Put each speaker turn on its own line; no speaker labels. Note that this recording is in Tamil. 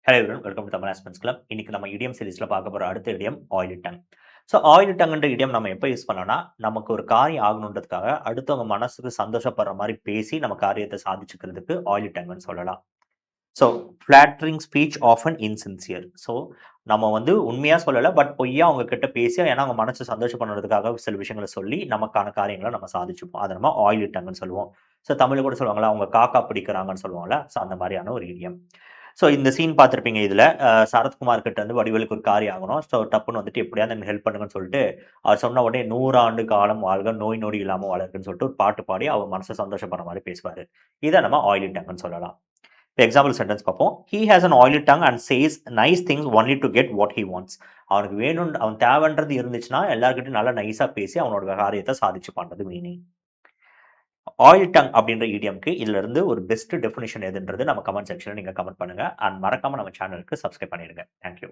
Hello everyone, welcome to Tamil ஆஸ்பென்ஸ் கிளப். இன்னைக்கு நம்ம இடியம் சீரிஸ்ல பார்க்க போற அடுத்த idiom oily tongue. So oily டங்ன்ற இடியம் நம்ம எப்போ யூஸ் பண்ணோம்னா, நமக்கு ஒரு காரியம் ஆகணுன்றதுக்காக அடுத்தவங்க மனசுக்கு சந்தோஷப்படுற மாதிரி பேசி நம்ம காரியத்தை சாதிச்சுக்கிறதுக்கு ஆயிலி டங்னு சொல்லலாம். So flattering speech often insincere. So நம்ம உண்மையா சொல்லல, பட் பொய்யா அவங்க கிட்ட பேசி, ஏன்னா அவங்க மனசு சந்தோஷம் பண்ணுறதுக்காக சில விஷயங்களை சொல்லி நமக்கான காரியங்களை நம்ம சாதிச்சுப்போம். அதை நம்ம ஆயிலி டங்னு சொல்லுவோம். ஸோ தமிழ்ல கூட சொல்லுவாங்களா, அவங்க காக்கா பிடிக்கிறாங்கன்னு சொல்லுவாங்கல்ல. ஸோ அந்த மாதிரியான ஒரு இடியம். ஸோ இந்த சீன் பார்த்துருப்பீங்க. இதுல சரத்குமார் கிட்ட வடிவேலுக்கு ஒரு காரியம் ஆகணும். ஸோ டப்புன்னு எப்படியாவது எனக்கு ஹெல்ப் பண்ணுங்கன்னு சொல்லிட்டு, அவர் சொன்ன உடனே 100 ஆண்டு காலம் வாழ்க, நோய் நொடி இல்லாம வாழ்கன்னு சொல்லிட்டு ஒரு பாட்டு பாடி அவர் மனச சந்தோஷப்படுற மாரி பேசுவாரு. இத நம்ம ஆயிலி டங்ன்னு சொல்லலாம். எக்ஸாம்பிள் சென்டென்ஸ் பார்ப்போம். "He has an oily tongue and says nice things only to get what he wants." அவனுக்கு வேணும்னு அவன் தேவைன்றது இருந்துச்சுன்னா, எல்லார்கிட்டயும் நல்லா நைஸா பேசி அவனோட காரியத்த சாதிச்சுப்பான்றது மீனிங். ஆயில் டங் அப்படின்ற இடியம்க்கு இதுல இருந்து ஒரு பெஸ்ட் டெஃபினிஷன் எதுன்றது நம்ம கமெண்ட் செக்ஷன்ல நீங்க கமெண்ட் பண்ணுங்க. அண்ட் மறக்காம நம்ம சேனலுக்கு சப்ஸ்கிரைப் பண்ணிடுங்க. Thank you.